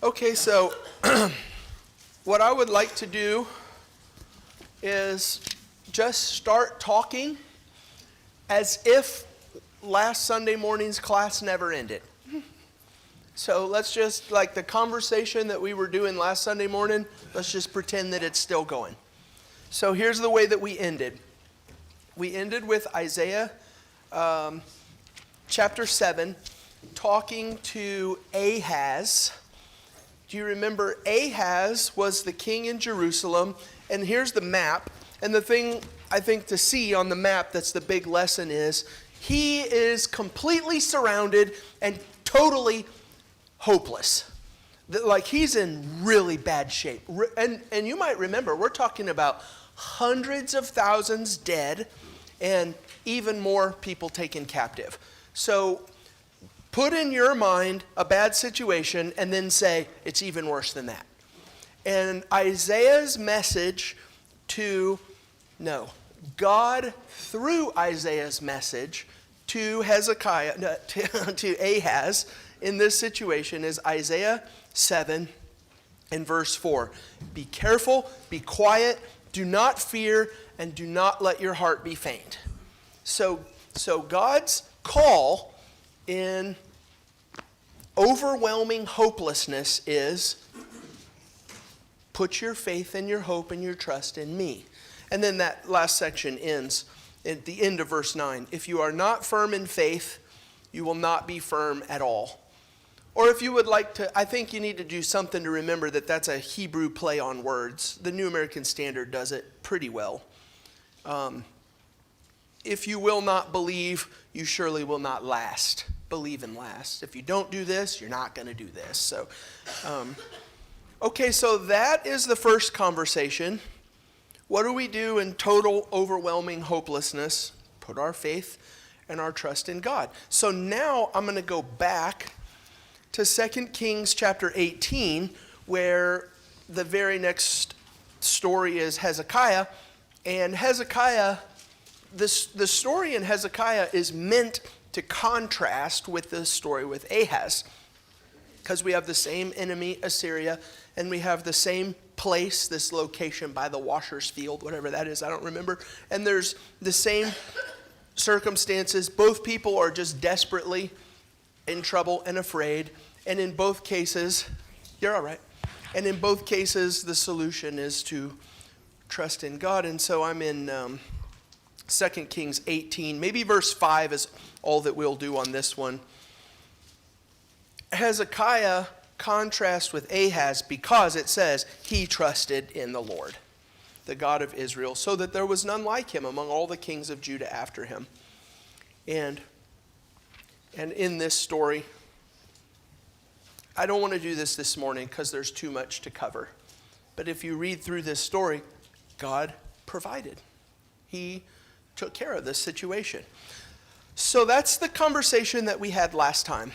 Okay, so what I would like to do is just start talking as if last Sunday morning's class never ended. So let's just, like the conversation that we were doing last Sunday morning, let's just pretend that it's still going. So here's the way that we ended. We ended with Isaiah chapter 7, talking to Ahaz. Do you remember Ahaz was the king in Jerusalem? And here's the map. And the thing I think to see on the map that's the big lesson is he is completely surrounded and totally hopeless. Like he's in really bad shape. And you might remember, we're talking about hundreds of thousands dead and even more people taken captive. So put in your mind a bad situation and then say, it's even worse than that. And Isaiah's message God through Isaiah's message to Hezekiah, to Ahaz in this situation is Isaiah 7 and verse 4. Be careful, be quiet, do not fear, and do not let your heart be faint. So God's call in overwhelming hopelessness is put your faith and your hope and your trust in me. And then that last section ends at the end of verse 9. If you are not firm in faith, you will not be firm at all. Or if you would like to, I think you need to do something to remember that that's a Hebrew play on words. The New American Standard does it pretty well. If you will not believe, you surely will not last. Believe and last. If you don't do this, you're not going to do this. So, okay, so that is the first conversation. What do we do in total, overwhelming hopelessness? Put our faith and our trust in God. So now I'm going to go back to 2 Kings chapter 18, where the very next story is Hezekiah. And Hezekiah, the story in Hezekiah is meant to contrast with the story with Ahaz, because we have the same enemy, Assyria, and we have the same place, this location by the washer's field, whatever that is, I don't remember. And there's the same circumstances. Both people are just desperately in trouble and afraid. And in both cases, you're all right. And in both cases, the solution is to trust in God. And so I'm in 2 Kings 18. Maybe verse 5 is all that we'll do on this one. Hezekiah contrasts with Ahaz because it says he trusted in the Lord, the God of Israel, so that there was none like him among all the kings of Judah after him. And in this story, I don't want to do this morning because there's too much to cover. But if you read through this story, God provided. He took care of this situation. So that's the conversation that we had last time.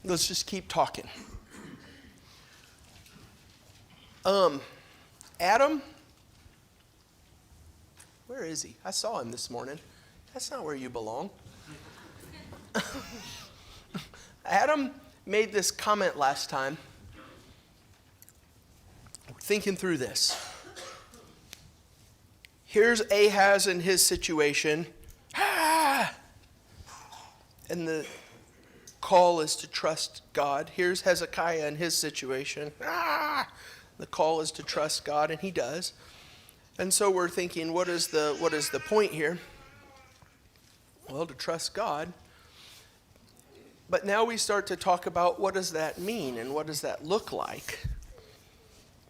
Let's just keep talking. Adam, where is he? I saw him this morning. That's not where you belong. Adam made this comment last time. Thinking through this. Here's Ahaz in his situation. And the call is to trust God. Here's Hezekiah in his situation. The call is to trust God, and he does. And so we're thinking, what is the point here? Well, to trust God. But now we start to talk about what does that mean and what does that look like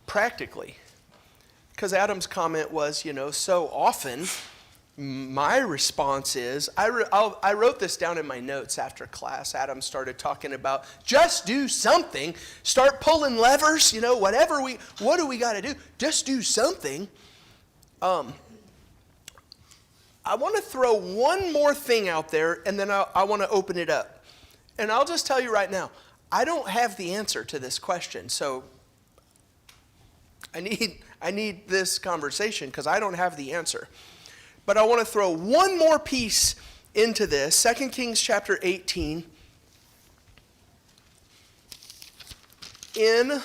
practically. Because Adam's comment was, so often my response is, I wrote this down in my notes after class. Adam started talking about just do something. Start pulling levers, what do we got to do? Just do something. I want to throw one more thing out there, and then I want to open it up. And I'll just tell you right now, I don't have the answer to this question. So I need this conversation because I don't have the answer. But I want to throw one more piece into this. 2 Kings chapter 18. in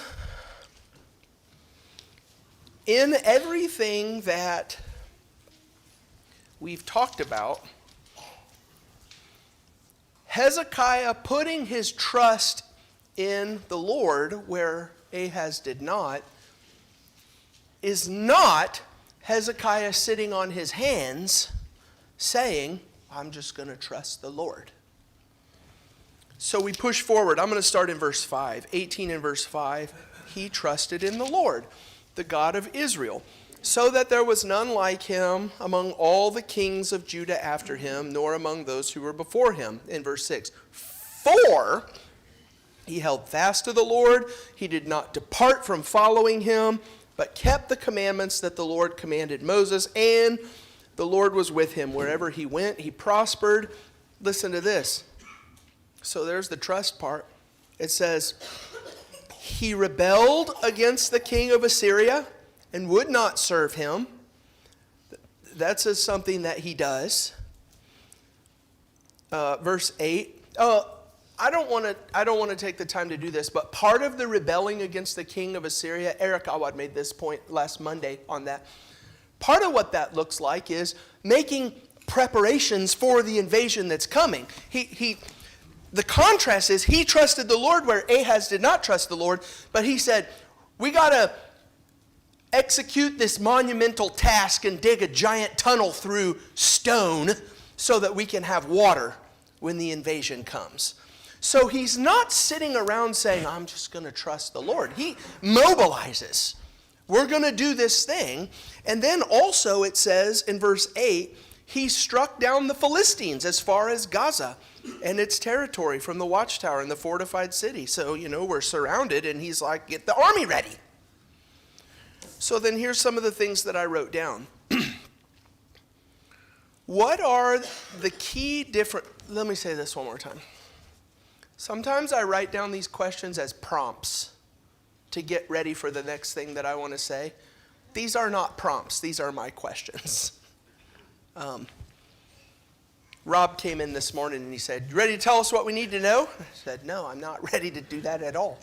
everything that we've talked about, Hezekiah putting his trust in the Lord where Ahaz did not is not Hezekiah sitting on his hands saying, I'm just going to trust the Lord. So we push forward. I'm going to start in verse 5. 18 in verse 5. He trusted in the Lord, the God of Israel, so that there was none like him among all the kings of Judah after him, nor among those who were before him. In verse 6. For he held fast to the Lord. He did not depart from following him, but kept the commandments that the Lord commanded Moses, and the Lord was with him. Wherever he went, he prospered. Listen to this. So there's the trust part. It says, he rebelled against the king of Assyria and would not serve him. That says something that he does. Verse 8. I don't want to take the time to do this, but part of the rebelling against the king of Assyria, Eric Awad made this point last Monday on that. Part of what that looks like is making preparations for the invasion that's coming. The contrast is he trusted the Lord where Ahaz did not trust the Lord, but he said, we got to execute this monumental task and dig a giant tunnel through stone so that we can have water when the invasion comes. So he's not sitting around saying, I'm just going to trust the Lord. He mobilizes. We're going to do this thing. And then also it says in verse 8, he struck down the Philistines as far as Gaza and its territory from the watchtower and the fortified city. So, we're surrounded, and he's like, get the army ready. So then here's some of the things that I wrote down. What are the key different... Let me say this one more time. Sometimes I write down these questions as prompts to get ready for the next thing that I want to say. These are not prompts. These are my questions. Rob came in this morning and he said, you ready to tell us what we need to know? I said, no, I'm not ready to do that at all.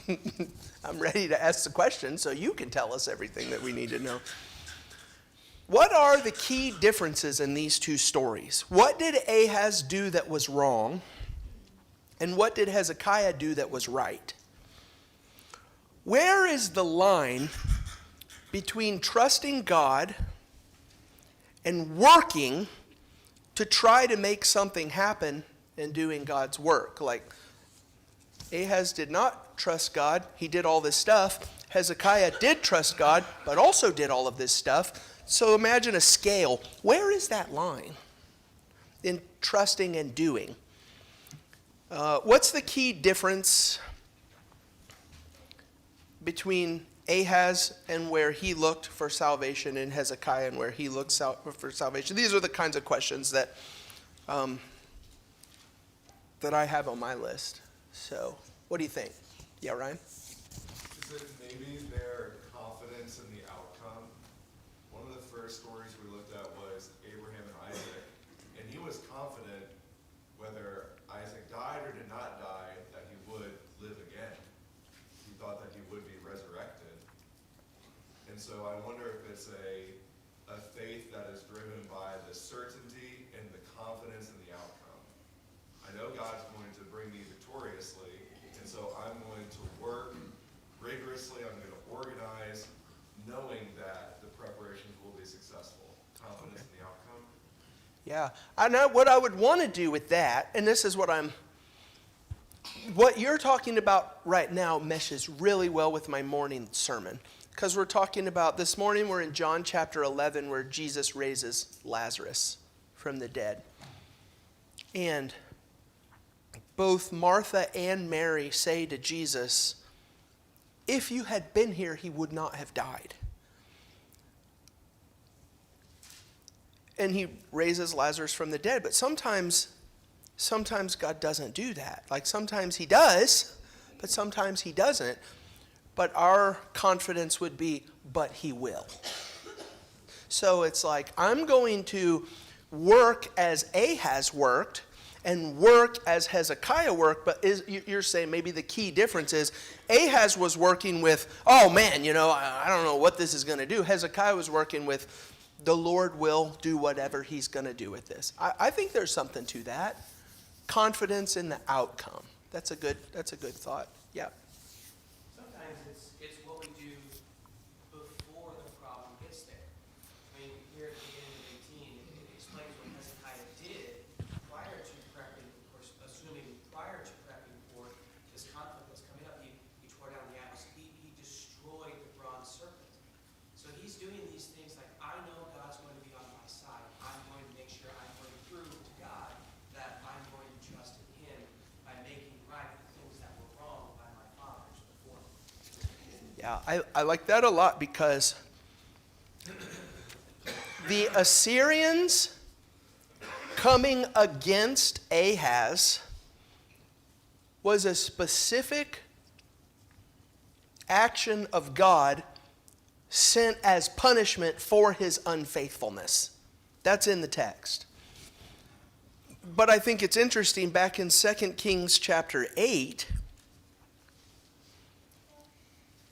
I'm ready to ask the question so you can tell us everything that we need to know. What are the key differences in these two stories? What did Ahaz do that was wrong? And what did Hezekiah do that was right? Where is the line between trusting God and working to try to make something happen and doing God's work? Like, Ahaz did not trust God. He did all this stuff. Hezekiah did trust God, but also did all of this stuff. So imagine a scale. Where is that line in trusting and doing? What's the key difference between Ahaz and where he looked for salvation, and Hezekiah and where he looked for salvation? These are the kinds of questions that I have on my list. So, what do you think? Yeah, Ryan? Is it maybe their confidence in the outcome? One of the first stories we looked at was Abraham and Isaac, and he was confident whether Isaac died or did not die, that he would live again. He thought that he would be resurrected. And so I wonder if it's a faith that is driven by the certainty and the confidence in the outcome. I know God's going to bring me victoriously, and so I'm going to work rigorously. I'm going to organize, knowing that the preparations will be successful. Confidence in the outcome. Yeah, I know what I would want to do with that, and this is what you're talking about right now meshes really well with my morning sermon. Because we're talking about, this morning we're in John chapter 11 where Jesus raises Lazarus from the dead. And both Martha and Mary say to Jesus, if you had been here, he would not have died. And he raises Lazarus from the dead. But sometimes God doesn't do that. Like sometimes he does, but sometimes he doesn't. But our confidence would be, but he will. So it's like, I'm going to work as Ahaz worked, and work as Hezekiah worked, but you're saying maybe the key difference is Ahaz was working with, oh man, I don't know what this is going to do. Hezekiah was working with, the Lord will do whatever he's going to do with this. I think there's something to that. Confidence in the outcome. That's a good thought. Yeah. Sometimes it's what we do before the problem gets there. I mean, here at the beginning of 18, it explains what Hezekiah did prior to prepping, of course, assuming prior to prepping for this conflict that's coming up. He tore down the idols. He destroyed the bronze serpent. So he's doing these things like, I know God's going to be on my side. I'm going to make sure I'm going to prove to God that I'm going to trust in him by making right the things that were wrong by my fathers before me. Yeah, I like that a lot because the Assyrians coming against Ahaz was a specific action of God sent as punishment for his unfaithfulness. That's in the text. But I think it's interesting, back in 2 Kings chapter 8,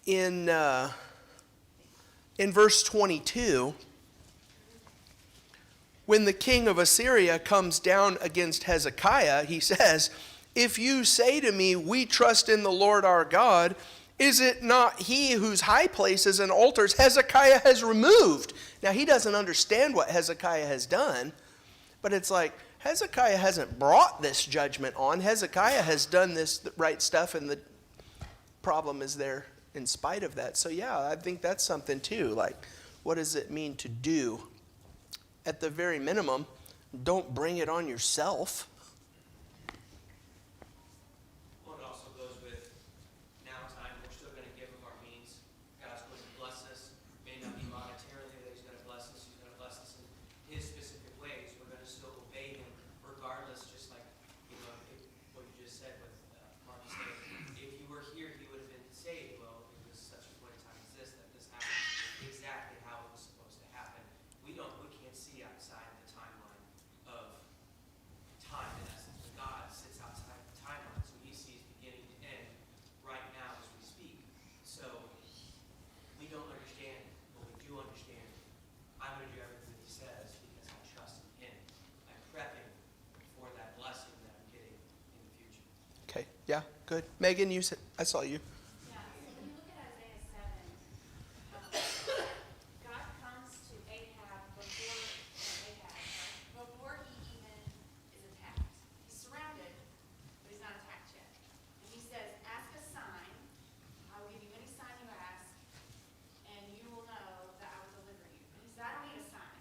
in verse 22, when the king of Assyria comes down against Hezekiah, he says, if you say to me, we trust in the Lord our God, is it not he whose high places and altars Hezekiah has removed? Now, he doesn't understand what Hezekiah has done, but it's like, Hezekiah hasn't brought this judgment on. Hezekiah has done this right stuff, and the problem is there in spite of that. So yeah, I think that's something too. Like, what does it mean to do? At the very minimum, don't bring it on yourself. Well, it also goes with now time, we're still going to give of our means. God's going to bless us. May not be monetarily that he's going to bless us. He's going to bless us in his specific ways. We're going to still obey him regardless, just like, what you just said with Mark saying, if you were here, he would have been saved. Well, it was such a point in time as this that this happened exactly how it was supposed to happen. We can't see outside the timeline of time, in essence. God sits outside the timeline, so he sees beginning to end right now as we speak. So we don't understand, but we do understand. I'm going to do everything he says because I trust in him. I'm prepping for that blessing that I'm getting in the future. Okay, yeah, good. Megan, you said, I saw you. Yeah, so when you look at Isaiah 7, God comes to Ahab before he even is attacked. He's surrounded, but he's not attacked yet. And he says, ask a sign. I will give you any sign you ask, and you will know that I will deliver you. And he says, I don't need a sign.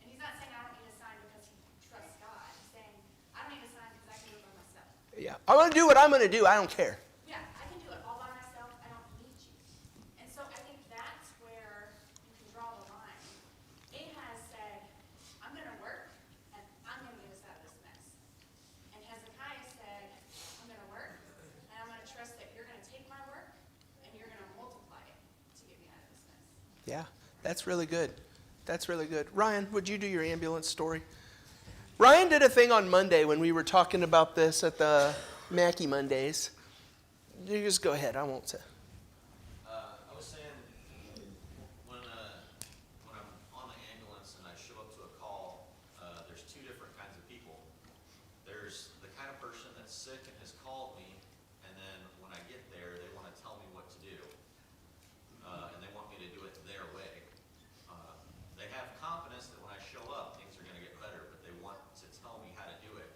And he's not saying I don't need a sign because he trusts God. He's saying, I don't need a sign because I can do it by myself. Yeah, I'm going to do what I'm going to do. I don't care. Yeah, I can do it all by myself. I don't need you. And so I think that's where you can draw the line. Ahaz said, I'm going to work, and I'm going to get us out of this mess. And Hezekiah said, I'm going to work, and I'm going to trust that you're going to take my work, and you're going to multiply it to get me out of this mess. Yeah, that's really good. That's really good. Ryan, would you do your ambulance story? Ryan did a thing on Monday when we were talking about this at the Mackey Mondays. You just go ahead. I won't say. I was saying when I'm on the ambulance and I show up to a call, there's two different kinds of people. There's the kind of person that's sick and has called me, and then when I get there, they want to tell me what to do, and they want me to do it their way. They have confidence that when I show up, things are going to get better, but they want to tell me how to do it.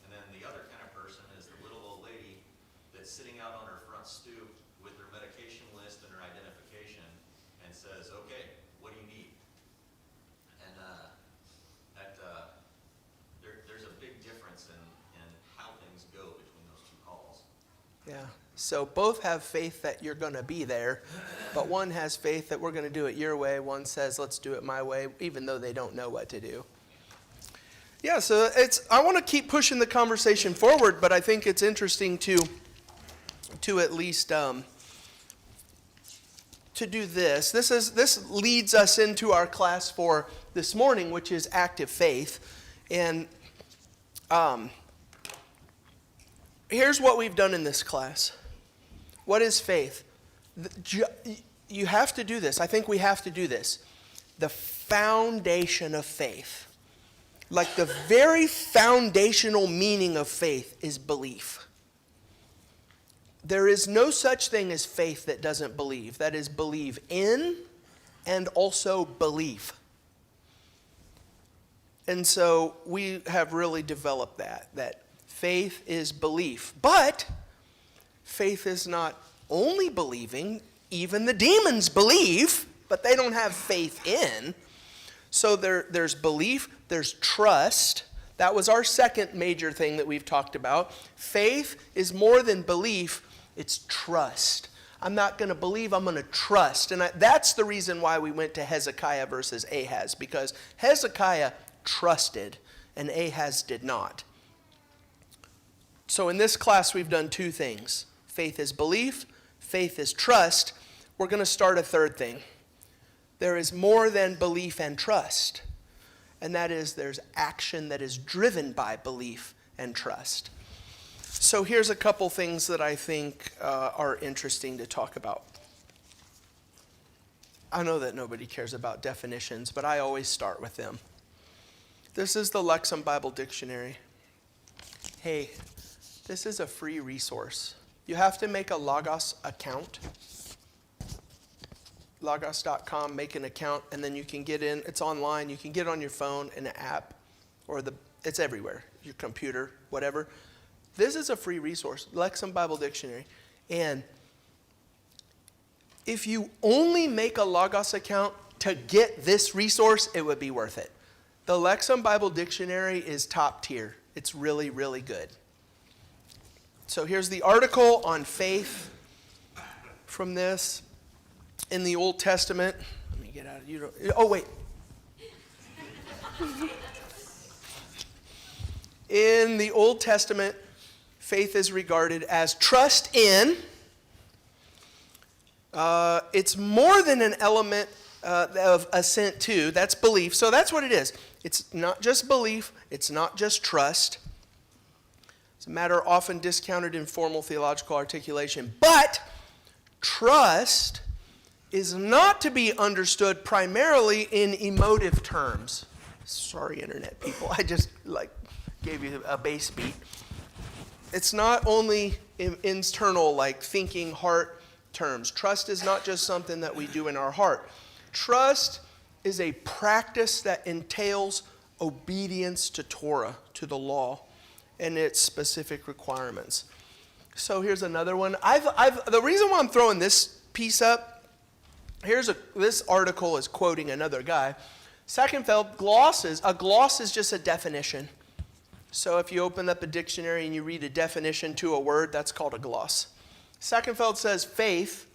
And then the other kind of person is the little old lady that's sitting out on her front stoop with her medication list and her identification and says, okay, what do you need? And there's a big difference in how things go between those two calls. Yeah. So both have faith that you're going to be there, but one has faith that we're going to do it your way. One says, let's do it my way, even though they don't know what to do. Yeah, so I want to keep pushing the conversation forward, but I think it's interesting to at least to do this. This leads us into our class for this morning, which is active faith. And here's what we've done in this class. What is faith? You have to do this. I think we have to do this. The foundation of faith, like the very foundational meaning of faith, is belief. There is no such thing as faith that doesn't believe. That is, believe in and also believe. And so we have really developed that faith is belief. But faith is not only believing. Even the demons believe, but they don't have faith in. So there's belief, there's trust. That was our second major thing that we've talked about. Faith is more than belief, it's trust. I'm not going to believe, I'm going to trust. And that's the reason why we went to Hezekiah versus Ahaz, because Hezekiah trusted and Ahaz did not. So in this class, we've done two things. Faith is belief, faith is trust. We're going to start a third thing. There is more than belief and trust, and that is there's action that is driven by belief and trust. So here's a couple things that I think are interesting to talk about. I know that nobody cares about definitions, but I always start with them. This is the Lexham Bible Dictionary. Hey, this is a free resource. You have to make a Logos account. Logos.com, make an account, and then you can get in. It's online. You can get on your phone in an app, or it's everywhere, your computer, whatever. This is a free resource, Lexham Bible Dictionary. And if you only make a Logos account to get this resource, it would be worth it. The Lexham Bible Dictionary is top tier. It's really, really good. So here's the article on faith from this. In the Old Testament, let me get out of you. Oh, wait. In the Old Testament, faith is regarded as trust in. It's more than an element of assent to. That's belief. So that's what it is. It's not just belief. It's not just trust. It's a matter often discounted in formal theological articulation. But trust is not to be understood primarily in emotive terms. Sorry, internet people. I just gave you a bass beat. It's not only in internal, thinking heart terms. Trust is not just something that we do in our heart. Trust is a practice that entails obedience to Torah, to the law, and its specific requirements. So here's another one. The reason why I'm throwing this piece up, this article is quoting another guy. Seckenfeld glosses. A gloss is just a definition. So if you open up a dictionary and you read a definition to a word, that's called a gloss. Seckenfeld says faith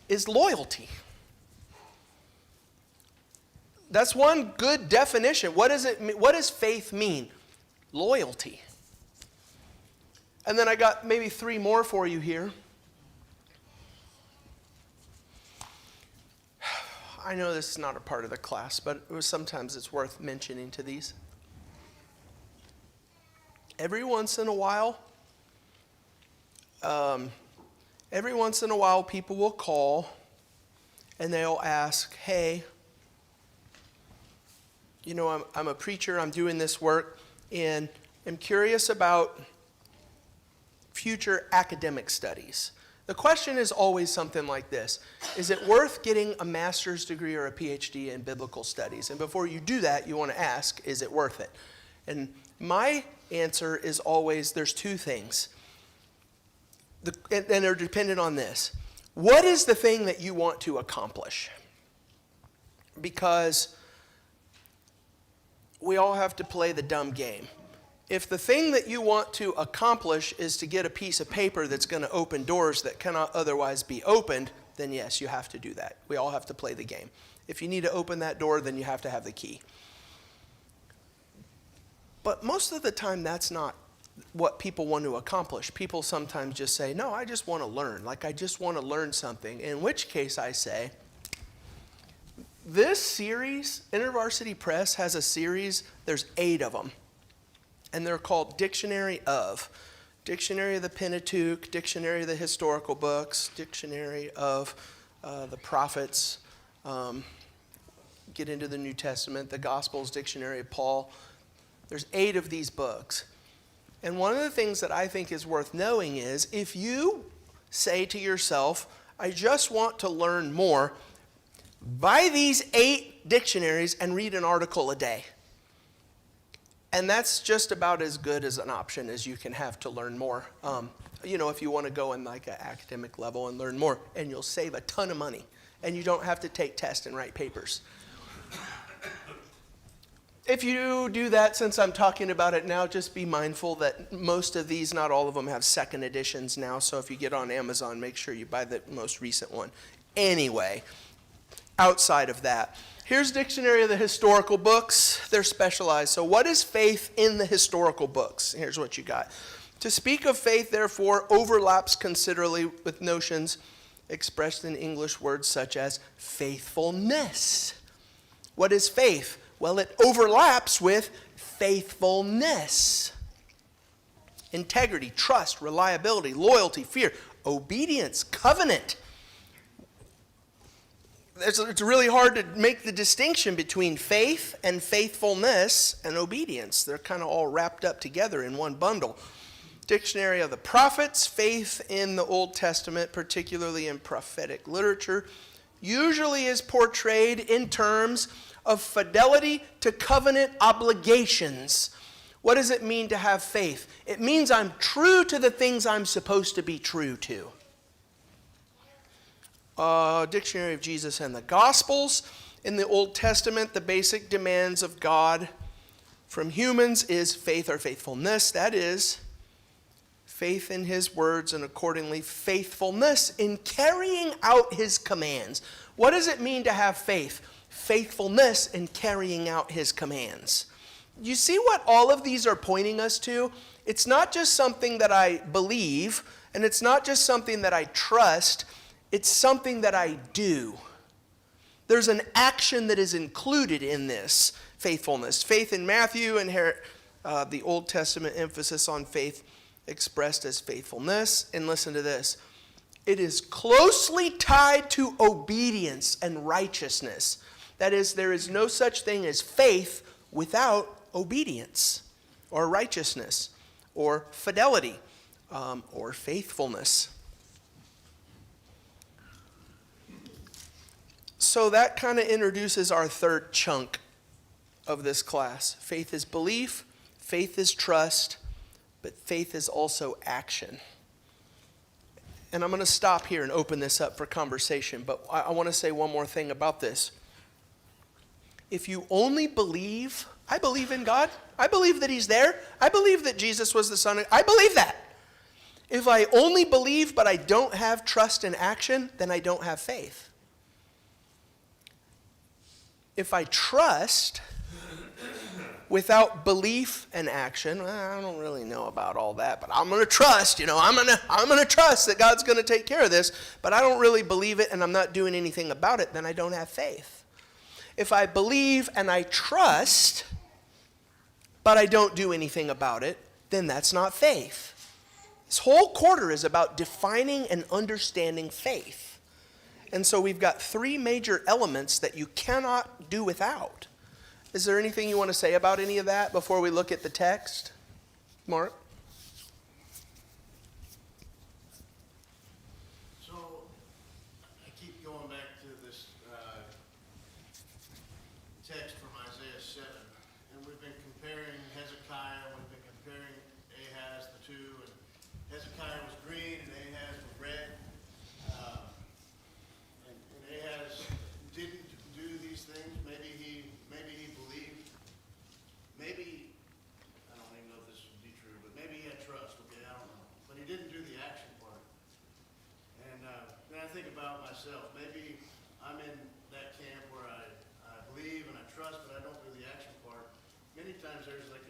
is loyalty. That's one good definition. What does faith mean? Loyalty. And then I got maybe three more for you here. I know this is not a part of the class, but sometimes it's worth mentioning to these. Every once in a while, people will call and they'll ask, hey, I'm a preacher, I'm doing this work, and I'm curious about future academic studies. The question is always something like this. Is it worth getting a master's degree or a PhD in biblical studies? And before you do that, you want to ask, is it worth it? And my answer is always, there's two things. And they're dependent on this. What is the thing that you want to accomplish? Because we all have to play the dumb game. If the thing that you want to accomplish is to get a piece of paper that's going to open doors that cannot otherwise be opened, then yes, you have to do that. We all have to play the game. If you need to open that door, then you have to have the key. But most of the time, that's not what people want to accomplish. People sometimes just say, no, I just want to learn. I just want to learn something. In which case I say, this series, InterVarsity Press has a series, there's 8 of them. And they're called Dictionary of. Dictionary of the Pentateuch, Dictionary of the Historical Books, Dictionary of the Prophets, get into the New Testament, the Gospels, Dictionary of Paul. There's 8 of these books. And one of the things that I think is worth knowing is if you say to yourself, I just want to learn more, buy these 8 dictionaries and read an article a day. And that's just about as good as an option as you can have to learn more. If you want to go in like an academic level and learn more, and you'll save a ton of money. And you don't have to take tests and write papers. If you do that, since I'm talking about it now, just be mindful that most of these, not all of them, have second editions now. So if you get on Amazon, make sure you buy the most recent one. Anyway, outside of that, here's Dictionary of the Historical Books. They're specialized. So what is faith in the historical books? Here's what you got. To speak of faith, therefore, overlaps considerably with notions expressed in English words such as faithfulness. What is faith? Well, it overlaps with faithfulness. Integrity, trust, reliability, loyalty, fear, obedience, covenant. It's really hard to make the distinction between faith and faithfulness and obedience. They're kind of all wrapped up together in one bundle. Dictionary of the Prophets, faith in the Old Testament, particularly in prophetic literature, usually is portrayed in terms of fidelity to covenant obligations. What does it mean to have faith? It means I'm true to the things I'm supposed to be true to. Dictionary of Jesus and the Gospels. In the Old Testament, the basic demands of God from humans is faith or faithfulness. That is, faith in his words and accordingly faithfulness in carrying out his commands. What does it mean to have faith? Faithfulness in carrying out his commands. You see what all of these are pointing us to? It's not just something that I believe, and it's not just something that I trust, it's something that I do. There's an action that is included in this faithfulness. Faith in Matthew and the Old Testament emphasis on faith expressed as faithfulness. And listen to this. It is closely tied to obedience and righteousness. That is, there is no such thing as faith without obedience or righteousness or fidelity or faithfulness. So that kind of introduces our third chunk of this class. Faith is belief, faith is trust, but faith is also action. And I'm going to stop here and open this up for conversation, but I want to say one more thing about this. If you only believe, I believe in God, I believe that he's there, I believe that Jesus was the Son I believe that. If I only believe but I don't have trust and action, then I don't have faith. If I trust without belief and action, I don't really know about all that, but I'm going to trust, I'm going to trust that God's going to take care of this, but I don't really believe it and I'm not doing anything about it, then I don't have faith. If I believe and I trust, but I don't do anything about it, then that's not faith. This whole quarter is about defining and understanding faith. And so we've got 3 major elements that you cannot do without. Is there anything you want to say about any of that before we look at the text? Mark? So, I keep going back to this text from Isaiah 7, and we've been comparing Hezekiah, we've been comparing Ahaz, the two, and Hezekiah was green and Ahaz was red. And Ahaz didn't do these things. Maybe he believed. Maybe, I don't even know if this would be true, but maybe he had trust. Okay, I don't know. But he didn't do the action part. And then I think about myself. Maybe I'm in that camp where I believe and I trust, but I don't do the action part. Many times there's like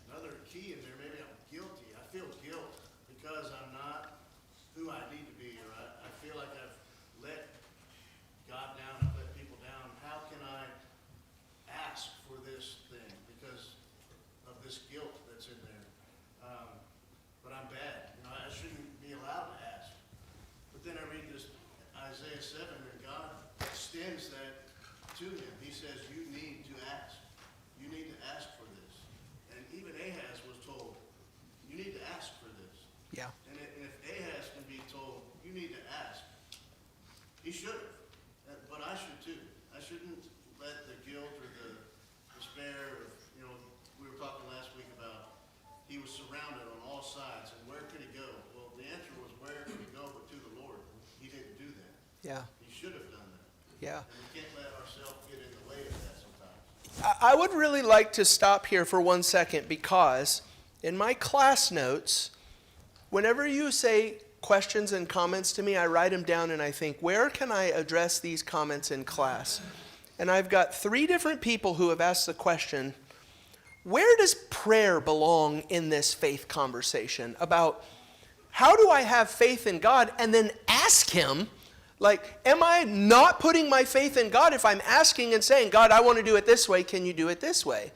another key in there. Maybe I'm guilty. I feel guilt because I'm not who I need to be, or I feel like I've let God down, I've let people down. How can I ask for this thing because of this guilt that's in there? But I'm to him. He says, you need to ask. You need to ask for this. And even Ahaz was told, you need to ask for this. Yeah. And if Ahaz can be told, you need to ask, he should have. But I should too. I shouldn't let the guilt or the despair of, we were talking last week about he was surrounded on all sides, and where could he go? Well, the answer was, where could he go but to the Lord? He didn't do that. Yeah. He should have done that. Yeah. And we can't let ourselves get in the way of that sometimes. I would really like to stop here for 1 second, because in my class notes, whenever you say questions and comments to me, I write them down and I think, where can I address these comments in class? And I've got 3 different people who have asked the question, where does prayer belong in this faith conversation about how do I have faith in God, and then ask him, like, am I not putting my faith in God if I'm asking and saying, God, I want to do it this way, can you do it this way?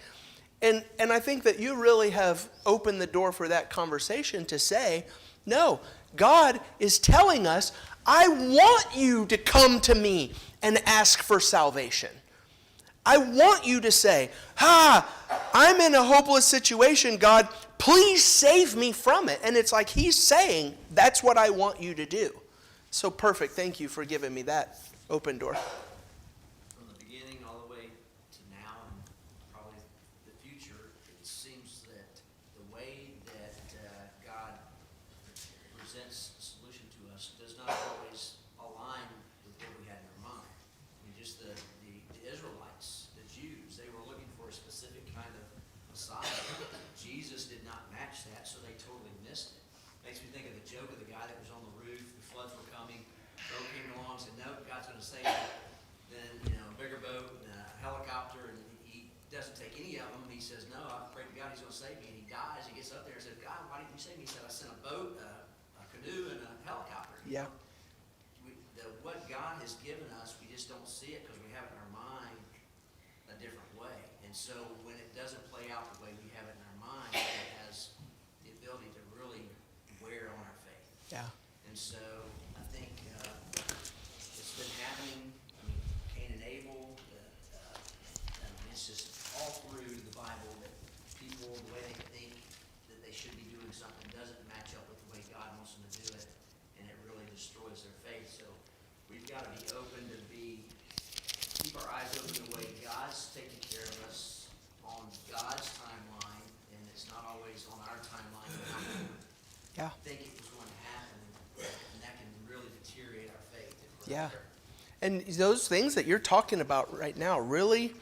And I think that you really have opened the door for that conversation to say, no, God is telling us, I want you to come to me and ask for salvation. I want you to say, I'm in a hopeless situation, God, please save me from it. And it's like he's saying, that's what I want you to do. So perfect. Thank you for giving me that open door. From the beginning all the way to now and probably the future, it seems that the way that God presents a solution to us does not always align with what we had in our mind. I mean, just the Israelites, the Jews, they were looking for a specific kind of Messiah. Jesus did not match that, so they totally missed it. Makes me think of the joke of the guy that was on the roof, the floods were coming, boat came along, said, no, God's going to save me. Then, a bigger boat and a helicopter, and he doesn't take any of them. He says, no, I pray to God he's going to save me. And he dies. He gets up there and says, God, why didn't you save me? He said, I sent a boat, a canoe, and a helicopter. Yeah. What God has given us, we just don't see it because we have it in our mind a different way. And so when it doesn't play out the way we have it in our mind, it has the ability to really wear on our faith. Yeah. And so I think it's been happening. I mean, Cain and Abel. It's just all through the Bible that people, the way they think that they should be doing something, doesn't match up with the way God wants them to do it, and it really destroys their faith. So we've got to be open to keep our eyes open to the way God's taking care of us on God's timeline, and it's not always on our timeline. Yeah. Think it was going to happen, and that can really deteriorate our faith if we're Yeah. not there. And those things that you're talking about right now really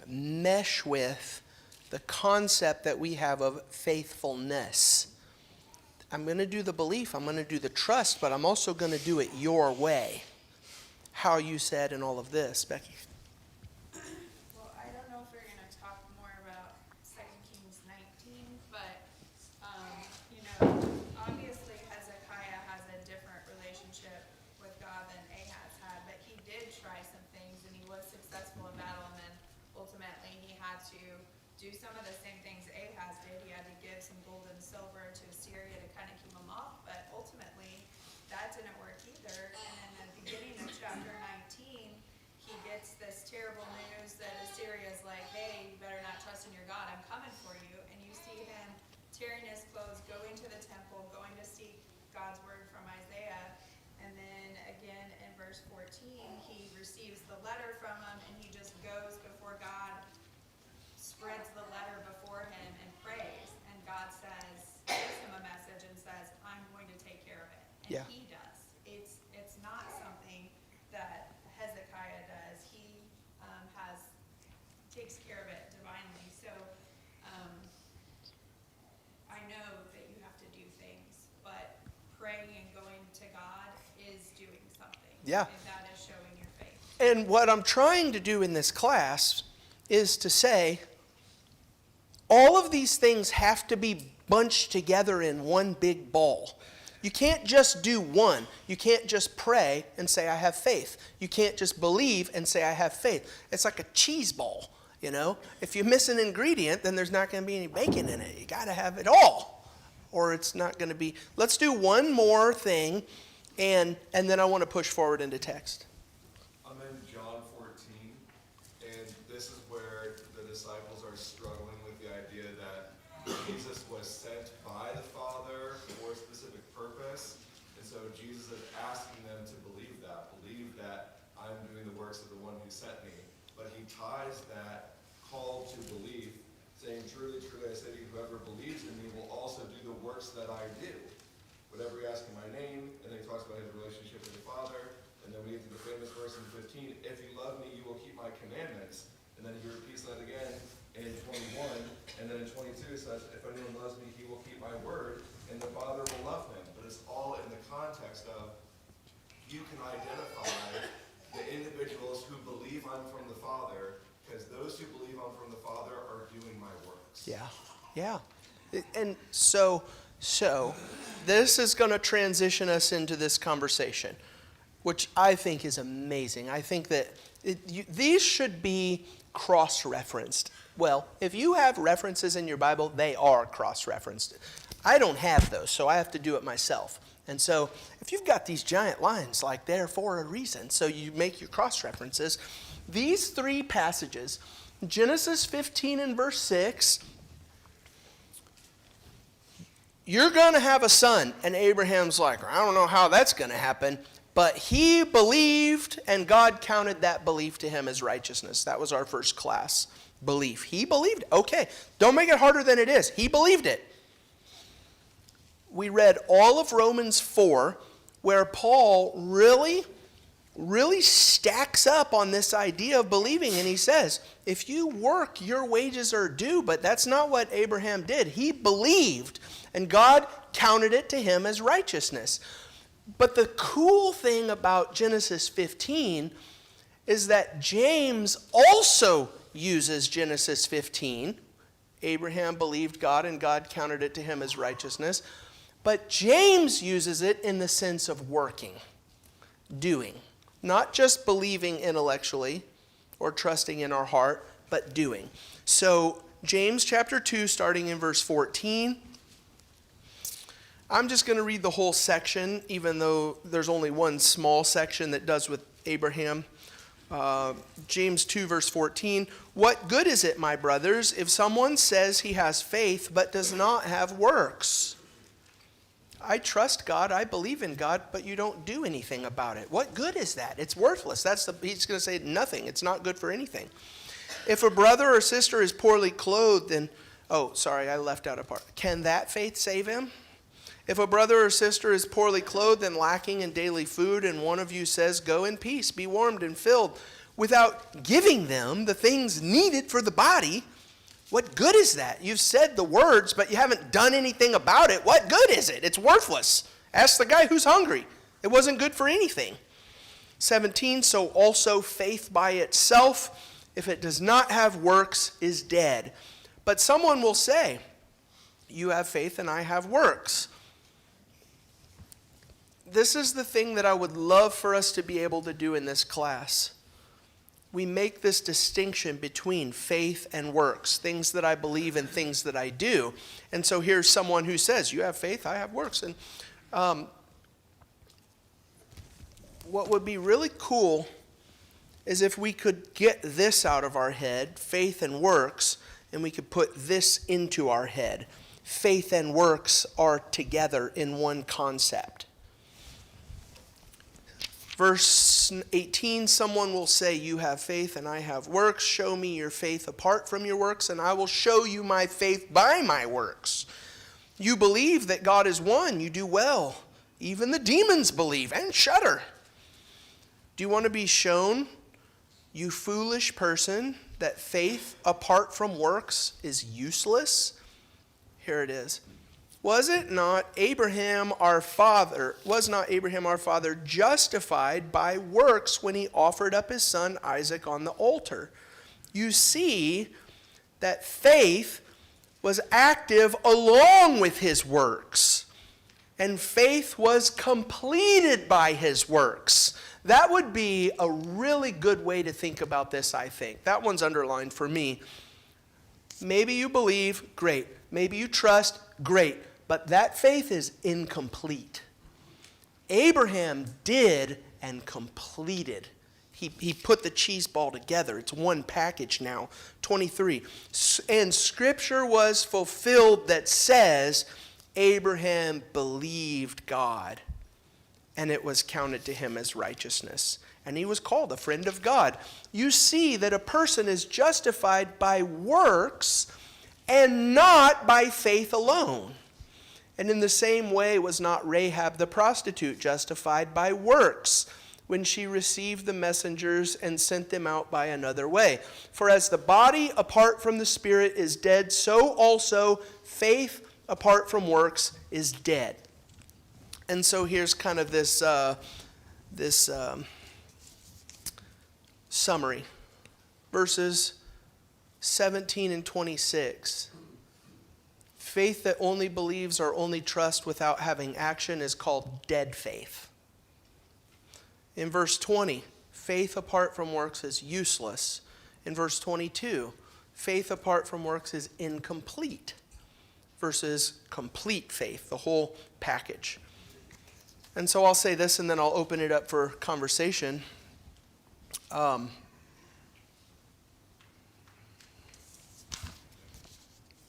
mesh with the concept that we have of faithfulness. I'm going to do the belief, I'm going to do the trust, but I'm also going to do it your way. How you said in all of this, Becky. Well, I don't know if we're gonna talk more about 2 Kings 19, but, obviously Hezekiah has a different relationship with God than Ahaz had, but he did try some things and he was successful in battle, and then ultimately he had to do some of the same things Ahaz did. He had to give some gold and silver to Assyria to kind of keep him off, but ultimately that didn't work either. And in the beginning of chapter 19, he gets this terrible news that Assyria's like, hey, you better not trust in your God, I'm coming for you. And you see him tearing his clothes, going to the temple, going to seek God's word from Isaiah. And then again in verse 14, he receives the letter from him, and he just goes before God, spreads the letter before him and prays. And God gives him a message and says, I'm going to take care of it. And Yeah. he does. It's not something that Hezekiah does. He takes care of it divinely. So I know that you have to do things, but praying and going to God is doing something. Yeah. And that is showing your faith. And what I'm trying to do in this class is to say, all of these things have to be bunched together in one big ball. You can't just do one. You can't just pray and say, I have faith. You can't just believe and say, I have faith. It's like a cheese ball, If you miss an ingredient, then there's not going to be any bacon in it. You got to have it all, or it's not going to be. Let's do one more thing, and then I want to push forward into text. I'm in John 14, Jesus was sent by the Father for a specific purpose. And so Jesus is asking them to believe that I'm doing the works of the one who sent me. But he ties that call to belief, saying, truly, truly, I say to you, whoever believes in me will also do the works that I do. Whatever you ask in my name, and then he talks about his relationship with the Father. And then we get to the famous verse in 15, if you love me, you will keep my commandments. And then he repeats that again in 21. And then in 22 it says, if anyone loves me, he will keep my word, and the Father will love him. But it's all in the context of you can identify the individuals who believe I'm from the Father, because those who believe I'm from the Father are doing my works. Yeah. And so this is going to transition us into this conversation, which I think is amazing. I think that these should be cross-referenced. Well, if you have references in your Bible, they are cross-referenced. I don't have those, so I have to do it myself. And so if you've got these giant lines, like they're for a reason, so you make your cross-references. These three passages, Genesis 15 and verse 6, you're going to have a son. And Abraham's like, I don't know how that's going to happen. But he believed, and God counted that belief to him as righteousness. That was our first class, belief. He believed. Okay, don't make it harder than it is. He believed it. We read all of Romans 4, where Paul really stacks up on this idea of believing. And he says, if you work, your wages are due. But that's not what Abraham did. He believed, and God counted it to him as righteousness. But the cool thing about Genesis 15 is that James also uses Genesis 15. Abraham believed God, and God counted it to him as righteousness. But James uses it in the sense of working, doing. Not just believing intellectually or trusting in our heart, but doing. So James chapter 2, starting in verse 14. I'm just going to read the whole section, even though there's only one small section that does with Abraham. James 2, verse 14. What good is it, my brothers, if someone says he has faith but does not have works? I trust God, I believe in God, but you don't do anything about it. What good is that? It's worthless. He's going to say nothing. It's not good for anything. If a brother or sister is poorly clothed, then, I left out a part. Can that faith save him? If a brother or sister is poorly clothed and lacking in daily food, and one of you says, go in peace, be warmed and filled, without giving them the things needed for the body, what good is that? You've said the words, but you haven't done anything about it. What good is it? It's worthless. Ask the guy who's hungry. It wasn't good for anything. 17, so also faith by itself, if it does not have works, is dead. But someone will say, you have faith and I have works. This is the thing that I would love for us to be able to do in this class. We make this distinction between faith and works, things that I believe and things that I do. And so here's someone who says, you have faith, I have works. And what would be really cool is if we could get this out of our head, faith and works, and we could put this into our head. Faith and works are together in one concept. Verse 18, someone will say, you have faith and I have works. Show me your faith apart from your works, and I will show you my faith by my works. You believe that God is one. You do well. Even the demons believe and shudder. Do you want to be shown, you foolish person, that faith apart from works is useless? Here it is. Was not Abraham our father justified by works when he offered up his son Isaac on the altar? You see that faith was active along with his works, and faith was completed by his works. That would be a really good way to think about this, I think. That one's underlined for me. Maybe you believe, great. Maybe you trust, great. But that faith is incomplete. Abraham did and completed He put the cheese ball together. It's one package now. 23. And scripture was fulfilled that says, Abraham believed God, and it was counted to him as righteousness. And he was called a friend of God. You see that a person is justified by works and not by faith alone. And in the same way was not Rahab the prostitute justified by works when she received the messengers and sent them out by another way. For as the body apart from the spirit is dead, so also faith apart from works is dead. And so here's kind of this summary. Verses 17 and 26. Faith that only believes or only trusts without having action is called dead faith. In verse 20, faith apart from works is useless. In verse 22, faith apart from works is incomplete versus complete faith, the whole package. And so I'll say this and then I'll open it up for conversation.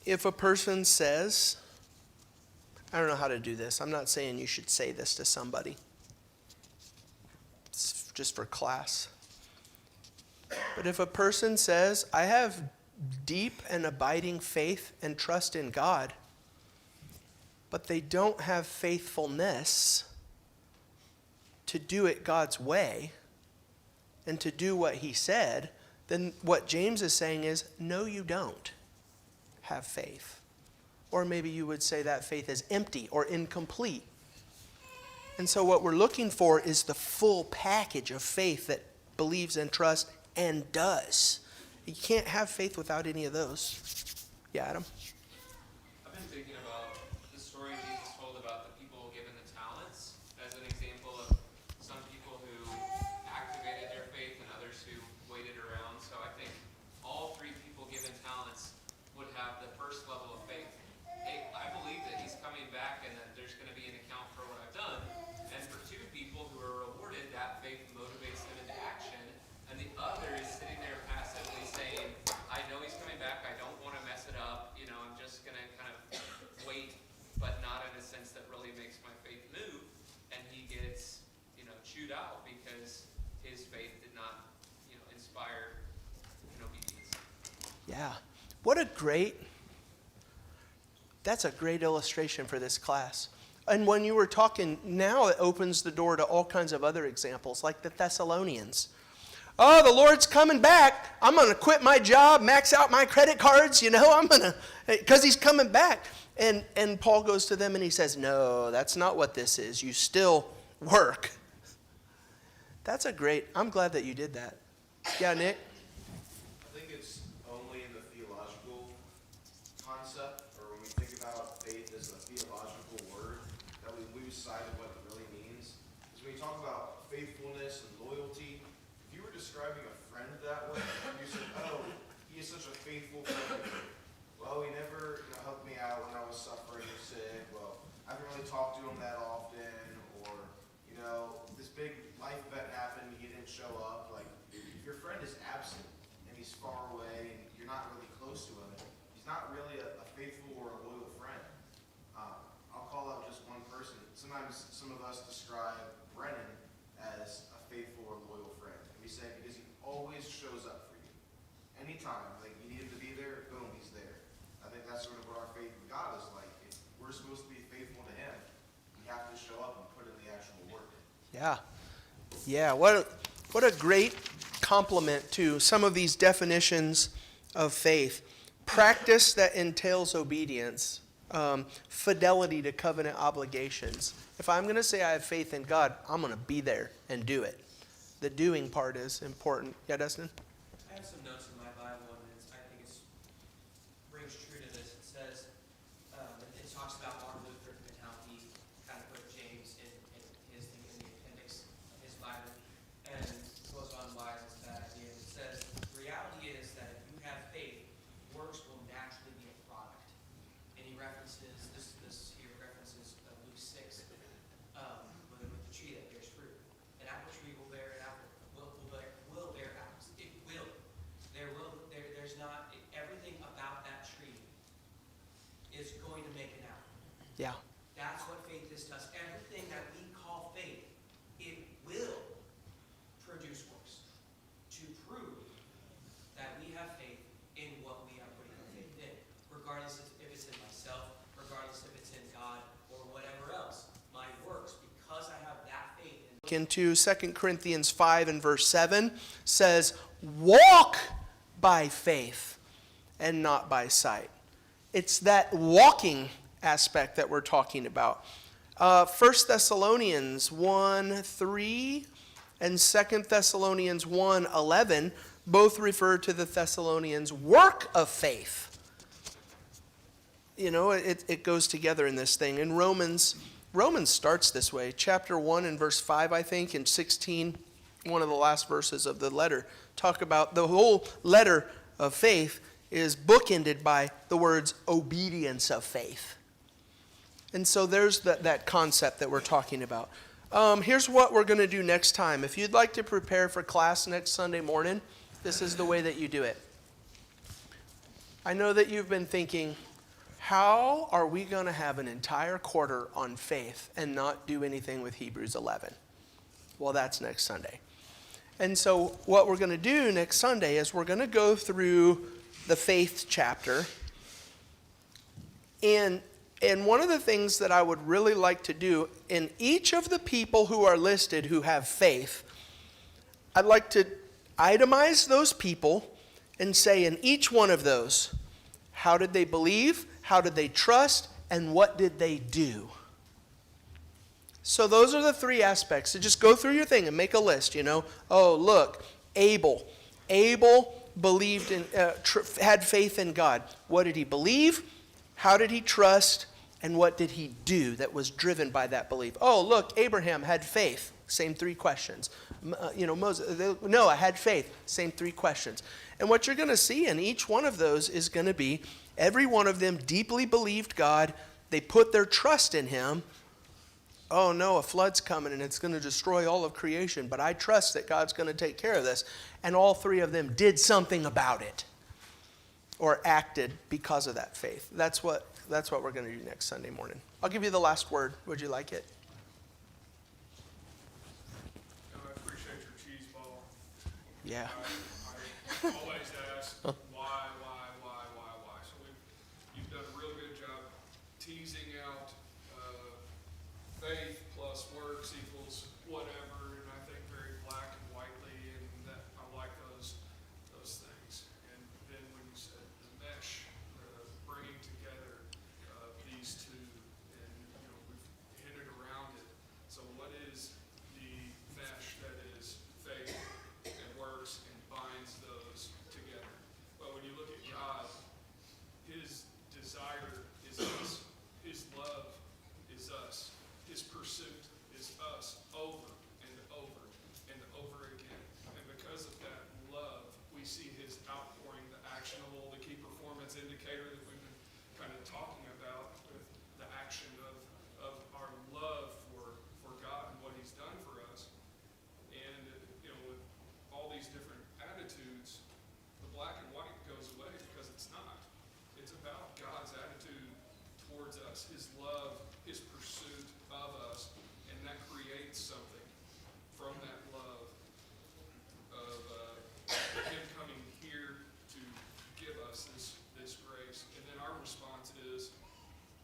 If a person says, I don't know how to do this. I'm not saying you should say this to somebody. It's just for class. But if a person says, I have deep and abiding faith and trust in God, but they don't have faithfulness to do it God's way and to do what he said, then what James is saying is, no, you don't have faith. Or maybe you would say that faith is empty or incomplete. And so what we're looking for is the full package of faith that believes and trusts and does. You can't have faith without any of those. Yeah, Adam? I've been thinking about the story Jesus told about the people given the talents as an example of some people who activated their faith and others who waited around. So I think all three people given talents would have the first level of faith. Hey, I believe that he's coming back and that there's going to be an account for what I've done. And for two people who are rewarded, that faith motivates them into action. And the other is sitting there passively saying, I know he's coming back, I don't want to mess it up, I'm just going to kind of wait, but not in a sense that really makes my faith move. And he gets, chewed out because his faith did not, inspire obedience. Yeah. That's a great illustration for this class. And when you were talking, now it opens the door to all kinds of other examples, like the Thessalonians. Oh, the Lord's coming back. I'm going to quit my job, max out my credit cards, because he's coming back. And Paul goes to them and he says, no, that's not what this is. You still work. I'm glad that you did that. Yeah, Nick? I think it's only in the theological concept, or when we think about faith as a theological word, that we lose sight of what it really means. Because when you talk about faithfulness and loyalty, if you were describing a friend that way, you said, oh, he is such a faithful friend. Well, he never helped me out when I was suffering or sick. Well, I haven't really talked to him that often. Or, this big life event happened, he didn't show up. Like, if your friend is absent and he's far away and you're not really close to him, he's not really a faithful or a loyal friend. I'll call out just one person. Sometimes some of us describe Brennan as a faithful or loyal friend. And we say because he always shows up for you. Anytime, like you need him to be there, boom, he's there. I think that's sort of what our faith in God is like. If we're supposed to be faithful to him, we have to show up and put in the actual work. Yeah, what a great compliment to some of these definitions of faith. Practice that entails obedience, fidelity to covenant obligations. If I'm going to say I have faith in God, I'm going to be there and do it. The doing part is important. Yeah, Dustin? I have some notes in my Bible, and I think it rings true to this. It says, it talks about Martin Luther and how he kind of put James in his thing in the appendix of his Bible, and goes on why it's a bad idea. It says, the reality is that if you have faith, works will naturally be a product. And he references, this here references Luke 6, with the tree that bears fruit. An apple tree will bear an apple, will look into. 2 Corinthians 5 and verse 7 says, walk by faith and not by sight. It's that walking aspect that we're talking about. 1 Thessalonians 1:3 and 2 Thessalonians 1:11 both refer to the Thessalonians' work of faith. You know, it goes together in this thing. In Romans starts this way. Chapter 1 and verse 5, I think, and 16, one of the last verses of the letter, talk about the whole letter of faith is bookended by the words obedience of faith. And so there's that concept that we're talking about. Here's what we're going to do next time. If you'd like to prepare for class next Sunday morning, this is the way that you do it. I know that you've been thinking, how are we going to have an entire quarter on faith and not do anything with Hebrews 11? Well, that's next Sunday. And so what we're going to do next Sunday is we're going to go through the faith chapter. And one of the things that I would really like to do, in each of the people who are listed who have faith, I'd like to itemize those people and say in each one of those, how did they believe, how did they trust, and what did they do? So those are the three aspects. So just go through your thing and make a list, you know. Oh, look, Abel. Abel believed in, had faith in God. What did he believe? How did he trust? And what did he do that was driven by that belief? Oh, look, Abraham had faith. Same three questions. Moses, Noah had faith. Same three questions. And what you're going to see in each one of those is going to be every one of them deeply believed God. They put their trust in him. Oh no, a flood's coming and it's going to destroy all of creation, but I trust that God's going to take care of this. And all three of them did something about it or acted because of that faith. That's what we're going to do next Sunday morning. I'll give you the last word. Would you like it? I appreciate your cheese ball. Yeah. I always ask why. So you've done a real good job teasing out faith plus works equals whatever, and I think very black and whitely, and that I like those things. And then when you said the mesh, bringing together these two, and we've hinted around it. So what is the mesh that is faith and works and binds those together? Well, when you look at God, his desire is us. His love is us. His pursuit is us over and over and over again. And because of that love, we see his outpouring, the actionable, the key performance indicator that we've been kind of talking about with the action of our love for God and what he's done for us. And, with all these different attitudes, the black and white goes away because it's not. It's about God's attitude towards us, his love, his pursuit of us, and that creates something from that love of him coming here to give us this grace. And then our response is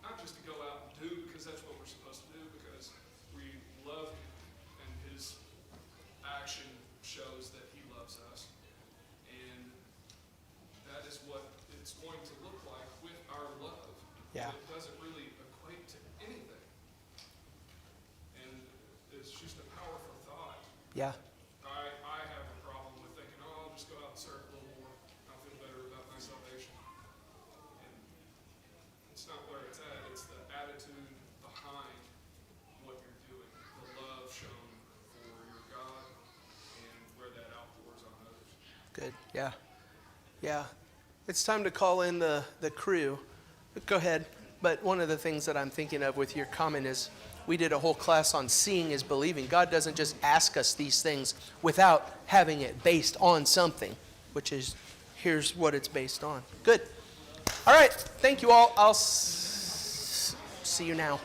not just to go out and do because that's what we're supposed to do, because we love him and his action shows that he loves us. And that is what it's going to look like with our love. Yeah. It doesn't really equate to anything. And it's just a powerful thought. Yeah. I have a problem with thinking, I'll just go out and serve a little more. I'll feel better about my salvation. And it's not where it's at. It's the attitude behind what you're doing. The love shown for your God and where that outpours on others. Good. Yeah. Yeah. It's time to call in the crew. Go ahead. But one of the things that I'm thinking of with your comment is we did a whole class on seeing is believing. God doesn't just ask us these things without having it based on something, which is here's what it's based on. Good. All right. Thank you all. I'll see you now.